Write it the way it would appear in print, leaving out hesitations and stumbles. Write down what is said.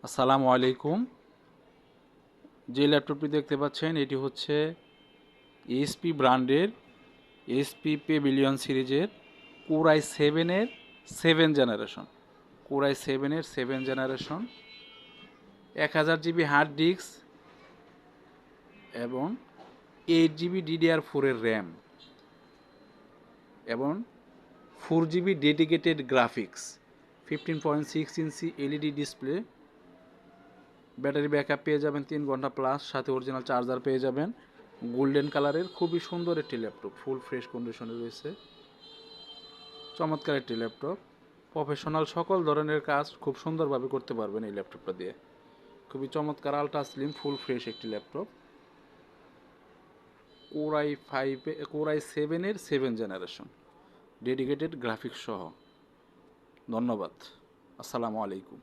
আসসালামু আলাইকুম। যে ল্যাপটপটি দেখতে পাচ্ছেন এটি হচ্ছে এইচপি ব্র্যান্ডের এইচপি পেভিলিয়ন সিরিজের কোর i7 এর 7 জেনারেশন। কোর i7 এর 7 জেনারেশন 1000 জিবি হার্ড ডিস্ক এবং 8 জিবি DDR4 এর র্যাম এবং 4 GB dedicated graphics, 15.6 inch LED display, battery backup পেয়ে যাবেন 3 ঘন্টা প্লাস, সাথে অরিজিনাল চার্জার পেয়ে যাবেন। গোল্ডেন কালারের খুবই সুন্দর একটি ল্যাপটপ, ফুল ফ্রেশ কন্ডিশনে রয়েছে। চমৎকার একটি ল্যাপটপ, প্রফেশনাল সকল ধরনের কাজ খুব সুন্দরভাবে করতে পারবেন এই ল্যাপটপটা দিয়ে। খুবই চমৎকার আলট্রা স্লিম ফুল ফ্রেশ একটি ল্যাপটপ, কোর i7 এর 7 জেনারেশন, ডেডিকেটেড গ্রাফিক্স সহ। ধন্যবাদ। আসসালামু আলাইকুম।